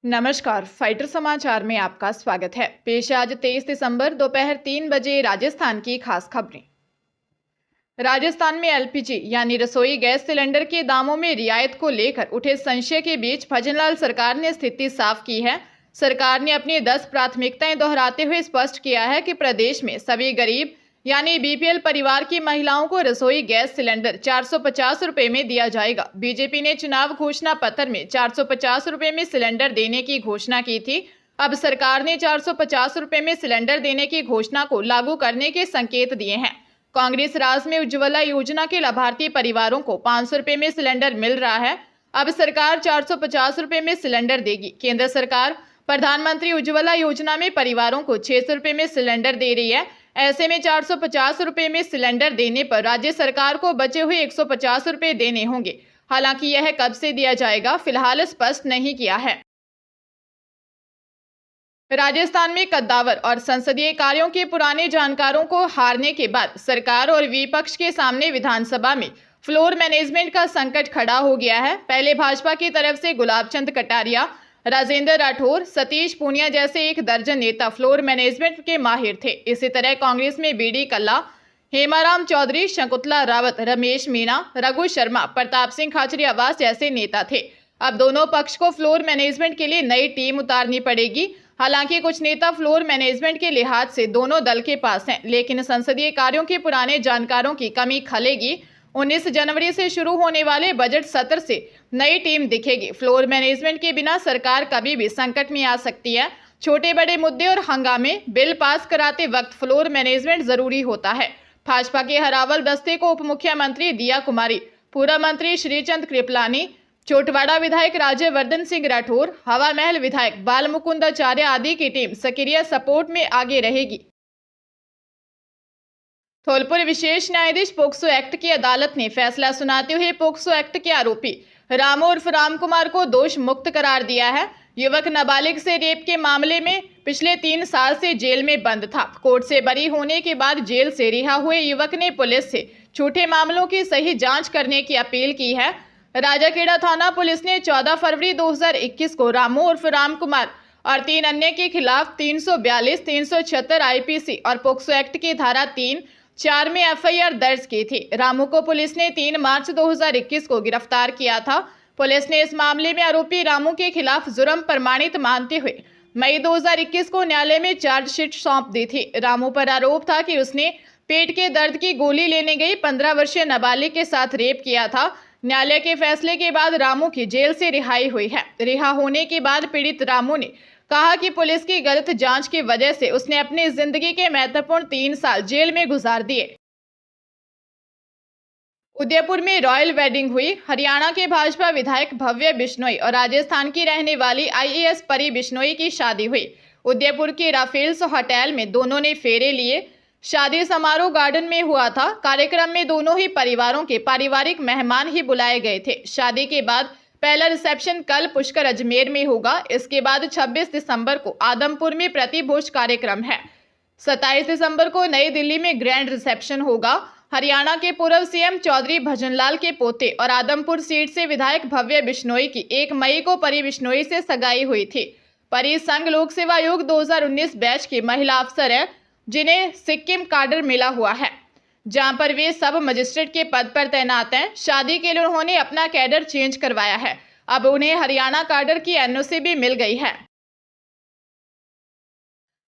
नमस्कार, फाइटर समाचार में आपका स्वागत है। पेश आज 23 दिसंबर दोपहर 3 बजे राजस्थान की खास खबरें। राजस्थान में एलपीजी यानी रसोई गैस सिलेंडर के दामों में रियायत को लेकर उठे संशय के बीच भजनलाल सरकार ने स्थिति साफ की है। सरकार ने अपनी 10 प्राथमिकताएं दोहराते हुए स्पष्ट किया है कि प्रदेश में सभी गरीब यानी बीपीएल परिवार की महिलाओं को रसोई गैस सिलेंडर 450 रुपए में दिया जाएगा। बीजेपी ने चुनाव घोषणा पत्र में 450 रुपए में सिलेंडर देने की घोषणा की थी। अब सरकार ने 450 रुपए में सिलेंडर देने की घोषणा को लागू करने के संकेत दिए हैं। कांग्रेस राज में उज्ज्वला योजना के लाभार्थी परिवारों को 500 रुपए में सिलेंडर मिल रहा है। अब सरकार 450 रुपए में सिलेंडर देगी। केंद्र सरकार प्रधानमंत्री उज्ज्वला योजना में परिवारों को 600 रुपए में सिलेंडर दे रही है। ऐसे में 450 रुपए में सिलेंडर देने पर राज्य सरकार को बचे हुए 150 रुपए देने होंगे। हालांकि यह कब से दिया जाएगा, फिलहाल स्पष्ट नहीं किया है। राजस्थान में कद्दावर और संसदीय कार्यों के पुराने जानकारों को हारने के बाद सरकार और विपक्ष के सामने विधानसभा में फ्लोर मैनेजमेंट का संकट खड़ा हो गया है। पहले भाजपा की तरफ से गुलाब चंद कटारिया, राजेंद्र राठौर, सतीश पूनिया जैसे एक दर्जन नेता फ्लोर मैनेजमेंट के माहिर थे। इसी तरह कांग्रेस में बीडी कल्ला, हेमाराम चौधरी, शकुंतला रावत, रमेश मीणा, रघु शर्मा, प्रताप सिंह खाचरियावास जैसे नेता थे। अब दोनों पक्ष को फ्लोर मैनेजमेंट के लिए नई टीम उतारनी पड़ेगी। हालांकि कुछ नेता फ्लोर मैनेजमेंट के लिहाज से दोनों दल के पास हैं, लेकिन संसदीय कार्यों के पुराने जानकारों की कमी खलेगी। 19 जनवरी से शुरू होने वाले बजट सत्र से नई टीम दिखेगी। फ्लोर मैनेजमेंट के बिना सरकार कभी भी संकट में आ सकती है। छोटे बड़े मुद्दे और हंगामे बिल पास कराते वक्त फ्लोर मैनेजमेंट जरूरी होता है। भाजपा के हरावल दस्ते को उप मुख्यमंत्री दिया कुमारी, पूर्व मंत्री श्रीचंद कृपलानी, चोटवाड़ा विधायक राज्यवर्धन सिंह राठौर, हवा महल विधायक बाल मुकुंदाचार्य आदि की टीम सक्रिय सपोर्ट में आगे रहेगी। धौलपुर विशेष न्यायाधीश पोक्सो एक्ट की अदालत ने फैसला सुनाते हुए पोक्सो एक्ट के आरोपी रामू उर्फ राम कुमार को दोष मुक्त करार दिया है। युवक नाबालिग से रेप के मामले में पिछले 3 साल से जेल में बंद था। कोर्ट से बरी होने के बाद जेल से रिहा हुए युवक ने पुलिस से झूठे मामलों की सही जांच करने की अपील की है। राजाखेड़ा थाना पुलिस ने 14 फरवरी 2021 को रामू उर्फ राम कुमार और 3 अन्य के खिलाफ 342, 376 आईपीसी और पोक्सो एक्ट की धारा 3-4 में एफआईआर दर्ज की थी। रामू को पुलिस ने 3 मार्च 2021 को गिरफ्तार किया था। पुलिस ने इस मामले में आरोपी रामू के खिलाफ जुर्म प्रमाणित मानते हुए मई 2021 को न्यायालय में चार्जशीट सौंप दी थी। रामू पर आरोप था कि उसने पेट के दर्द की गोली लेने गई 15 वर्षीय नाबालिग के साथ रेप किया था। न्यायालय के फैसले के बाद रामू की जेल से रिहाई हुई है। रिहा होने के बाद पीड़ित रामू ने कहा कि पुलिस की गलत जांच की वजह से उसने अपनी जिंदगी के महत्वपूर्ण 3 साल जेल में गुजार दिए। उदयपुर में रॉयल वेडिंग हुई। हरियाणा के भाजपा विधायक भव्य बिश्नोई और राजस्थान की रहने वाली आईएएस परी बिश्नोई की शादी हुई। उदयपुर के राफेल्स होटल में दोनों ने फेरे लिए। शादी समारोह गार्डन में हुआ था। कार्यक्रम में दोनों ही परिवारों के पारिवारिक मेहमान ही बुलाए गए थे। शादी के बाद पहला रिसेप्शन कल पुष्कर अजमेर में होगा। इसके बाद 26 दिसंबर को आदमपुर में प्रतिभोज कार्यक्रम है। 27 दिसंबर को नई दिल्ली में ग्रैंड रिसेप्शन होगा। हरियाणा के पूर्व सीएम चौधरी भजनलाल के पोते और आदमपुर सीट से विधायक भव्य बिश्नोई की 1 मई को परी बिश्नोई से सगाई हुई थी। परी संघ लोक सेवा आयोग 2019 बैच की महिला अफसर है, जिन्हें सिक्किम काडर मिला हुआ है, जहां पर वे सब मजिस्ट्रेट के पद पर तैनात हैं। शादी के लिए उन्होंने अपना कैडर चेंज करवाया है। अब उन्हें हरियाणा काडर की एनओसी भी मिल गई है।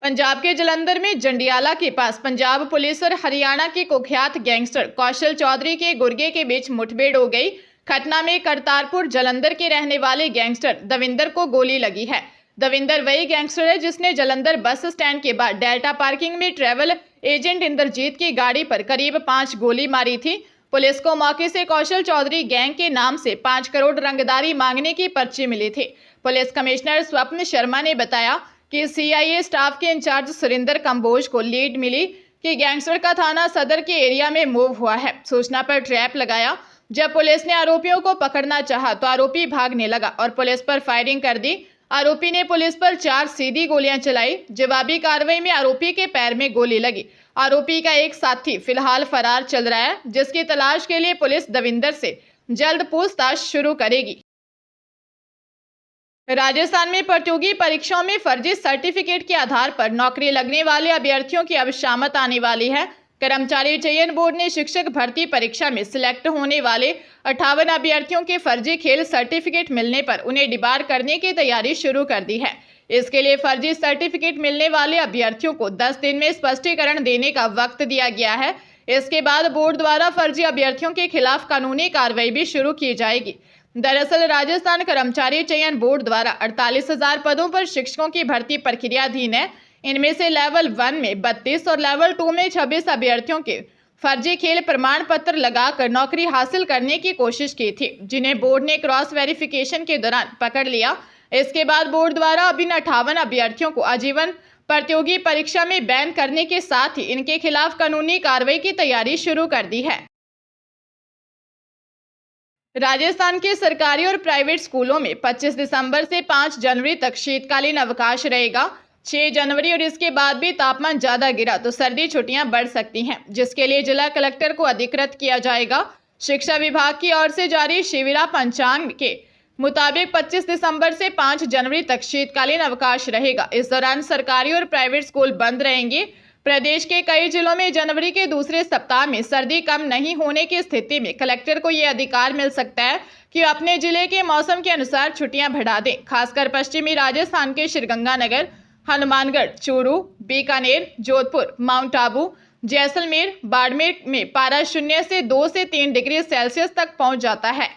पंजाब के जलंधर में जंडियाला के पास पंजाब पुलिस और हरियाणा के कुख्यात गैंगस्टर कौशल चौधरी के गुर्गे के बीच मुठभेड़ हो गई। घटना में करतारपुर जलंधर के रहने वाले गैंगस्टर दविंदर को गोली लगी है। दविंदर वही गैंगस्टर है जिसने जलंधर बस स्टैंड के बाद डेल्टा पार्किंग में ट्रैवल एजेंट इंद्रजीत की गाड़ी पर करीब 5 गोली मारी थी। पुलिस को मौके से कौशल चौधरी गैंग के नाम से 5 करोड़ रंगदारी मांगने की पर्ची मिली थी। पुलिस कमिश्नर स्वप्न शर्मा ने बताया कि सीआईए स्टाफ के इंचार्ज सुरेंद्र कंबोज को लीड मिली कि गैंगस्टर का थाना सदर के एरिया में मूव हुआ है। सूचना पर ट्रैप लगाया। जब पुलिस ने आरोपियों को पकड़ना चाहा तो आरोपी भागने लगा और पुलिस पर फायरिंग कर दी। आरोपी ने पुलिस पर 4 सीधी गोलियां चलाई। जवाबी कार्रवाई में आरोपी के पैर में गोली लगी। आरोपी का एक साथी फिलहाल फरार चल रहा है, जिसकी तलाश के लिए पुलिस दविंदर से जल्द पूछताछ शुरू करेगी। राजस्थान में प्रतियोगी परीक्षाओं में फर्जी सर्टिफिकेट के आधार पर नौकरी लगने वाले अभ्यर्थियों की अब शामत आने वाली है। कर्मचारी चयन बोर्ड ने शिक्षक भर्ती परीक्षा में सिलेक्ट होने वाले 58 अभ्यर्थियों के फर्जी खेल सर्टिफिकेट मिलने पर उन्हें डिबार करने की तैयारी शुरू कर दी है। इसके लिए फर्जी सर्टिफिकेट मिलने वाले अभ्यर्थियों को 10 दिन में स्पष्टीकरण देने का वक्त दिया गया है। इसके बाद बोर्ड द्वारा फर्जी अभ्यर्थियों के खिलाफ कानूनी कार्रवाई भी शुरू की जाएगी। दरअसल राजस्थान कर्मचारी चयन बोर्ड द्वारा 48,000 पदों पर शिक्षकों की भर्ती प्रक्रियाधीन है। इनमें से लेवल 1 में 32 और लेवल 2 में 26 अभ्यर्थियों के फर्जी खेल प्रमाण पत्र लगाकर नौकरी हासिल करने की कोशिश की थी, जिन्हें बोर्ड ने क्रॉस वेरिफिकेशन के दौरान पकड़ लिया। इसके बाद बोर्ड द्वारा अब इन 58 अभ्यर्थियों को आजीवन प्रतियोगी परीक्षा में बैन करने के साथ ही इनके खिलाफ कानूनी कार्रवाई की तैयारी शुरू कर दी है। राजस्थान के सरकारी और प्राइवेट स्कूलों में 25 दिसंबर से 5 जनवरी तक शीतकालीन अवकाश रहेगा। 6 जनवरी और इसके बाद भी तापमान ज्यादा गिरा तो सर्दी छुट्टियां बढ़ सकती हैं, जिसके लिए जिला कलेक्टर को अधिकृत किया जाएगा। शिक्षा विभाग की ओर से जारी शिविरा पंचांग के मुताबिक 25 दिसंबर से 5 जनवरी तक शीतकालीन अवकाश रहेगा। इस दौरान सरकारी और प्राइवेट स्कूल बंद रहेंगे। प्रदेश के कई जिलों में जनवरी के दूसरे सप्ताह में सर्दी कम नहीं होने की स्थिति में कलेक्टर को यह अधिकार मिल सकता है कि अपने जिले के मौसम के अनुसार छुट्टियां बढ़ा दें। खासकर पश्चिमी राजस्थान के श्रीगंगानगर, हनुमानगढ़, चूरू, बीकानेर, जोधपुर, माउंट आबू, जैसलमेर, बाड़मेर में पारा 0 से 2 से 3 डिग्री सेल्सियस तक पहुंच जाता है।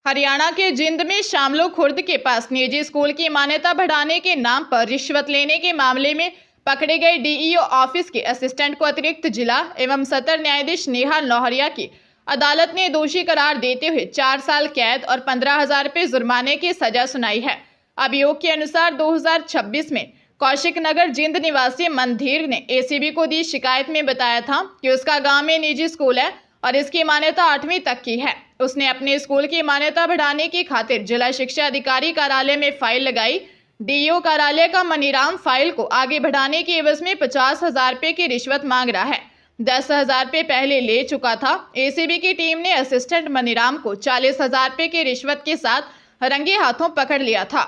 हरियाणा के जिंद में शामलो खुर्द के पास निजी स्कूल की मान्यता बढ़ाने के नाम पर रिश्वत लेने के मामले में पकड़े गए डीईओ ऑफिस के असिस्टेंट को अतिरिक्त जिला एवं सत्र न्यायाधीश नेहा लोहरिया की अदालत ने दोषी करार देते हुए 4 साल कैद और 15,000 रुपये जुर्माने की सजा सुनाई है। अभियोग के अनुसार 2026 में कौशिक नगर जिंद निवासी मनधीर ने एसीबी को दी शिकायत में बताया था कि उसका गांव में निजी स्कूल है और इसकी मान्यता 8वीं तक की है। उसने अपने स्कूल की मान्यता बढ़ाने की खातिर जिला शिक्षा अधिकारी कार्यालय में फाइल लगाई। डीईओ कार्यालय का मनीराम फाइल को आगे बढ़ाने की एवज में 50,000 रुपये की रिश्वत मांग रहा है। 10,000 रुपये पहले ले चुका था। एसीबी की टीम ने असिस्टेंट मनीराम को 40,000 रुपये की रिश्वत के साथ रंगे हाथों पकड़ लिया था।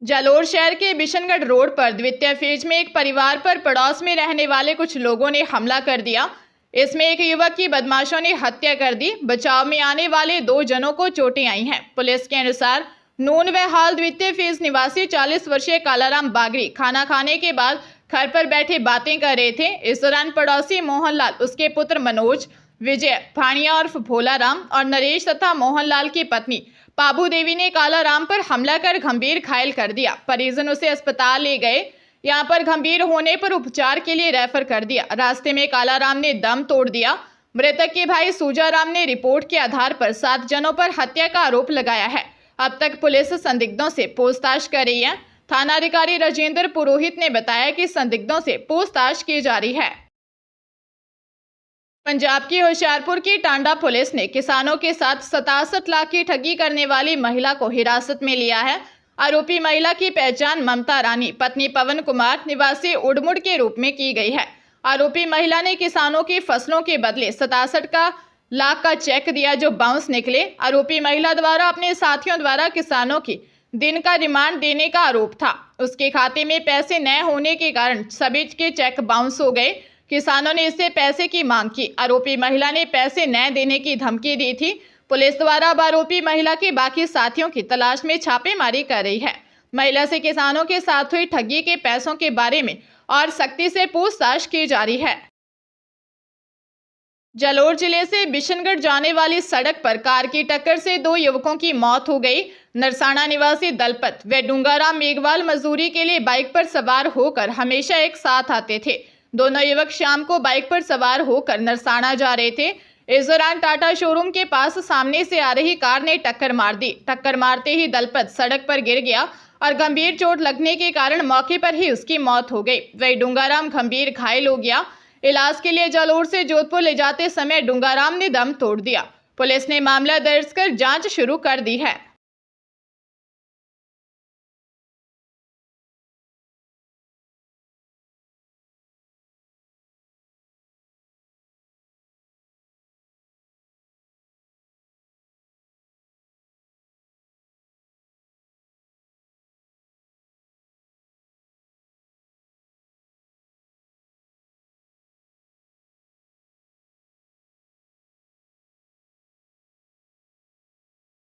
जालोर शहर के बिशनगढ़ रोड पर द्वितीय फेज में एक परिवार पर पड़ोस में रहने वाले कुछ लोगों ने हमला कर दिया। इसमें एक युवक की बदमाशों ने हत्या कर दी। बचाव में आने वाले 2 जनों को चोटें आई हैं। पुलिस के अनुसार नून व हाल द्वितीय फेज निवासी 40 वर्षीय कालाराम बागरी खाना खाने के बाद घर पर बैठे बातें कर रहे थे। इस दौरान पड़ोसी मोहनलाल, उसके पुत्र मनोज, विजय भाणिया उर्फ भोलाराम और नरेश तथा मोहनलाल की पत्नी पाबू देवी ने कालाराम पर हमला कर गंभीर घायल कर दिया। परिजन उसे अस्पताल ले गए। यहां पर गंभीर होने पर उपचार के लिए रेफर कर दिया। रास्ते में कालाराम ने दम तोड़ दिया। मृतक के भाई सूजाराम ने रिपोर्ट के आधार पर 7 जनों पर हत्या का आरोप लगाया है। अब तक पुलिस संदिग्धों से पूछताछ कर रही है। थानाधिकारी राजेंद्र पुरोहित ने बताया कि संदिग्धों से पूछताछ की जा रही है। पंजाब की होशियारपुर की टांडा पुलिस ने किसानों के साथ 67 लाख की ठगी करने वाली महिला को हिरासत में लिया है। आरोपी महिला की पहचान ममता रानी, पत्नी पवन कुमार, निवासी उड़मुड़ के रूप में की गई है। आरोपी महिला ने किसानों की फसलों के बदले 67 लाख का चेक दिया, जो बाउंस निकले। आरोपी महिला द्वारा अपने साथियों द्वारा किसानों की दिन का रिमांड देने का आरोप था। उसके खाते में पैसे न होने के कारण सभी के चेक बाउंस हो गए। किसानों ने इससे पैसे की मांग की। आरोपी महिला ने पैसे न देने की धमकी दी थी। पुलिस द्वारा अब आरोपी महिला के बाकी साथियों की तलाश में छापेमारी कर रही है। महिला से किसानों के साथ हुई ठगी के पैसों के बारे में और सख्ती से पूछताछ की जा रही है। जालोर जिले से बिशनगढ़ जाने वाली सड़क पर कार की टक्कर से 2 युवकों की मौत हो गई। नरसाना निवासी दलपत व डूंगाराम मेघवाल मजदूरी के लिए बाइक पर सवार होकर हमेशा एक साथ आते थे। दोनों युवक शाम को बाइक पर सवार होकर नरसाना जा रहे थे। इस दौरान टाटा शोरूम के पास सामने से आ रही कार ने टक्कर मार दी। टक्कर मारते ही दलपत सड़क पर गिर गया और गंभीर चोट लगने के कारण मौके पर ही उसकी मौत हो गई। वही डूंगाराम गंभीर घायल हो गया। इलाज के लिए जालोर से जोधपुर ले जाते समय डूंगाराम ने दम तोड़ दिया। पुलिस ने मामला दर्ज कर जांच शुरू कर दी है।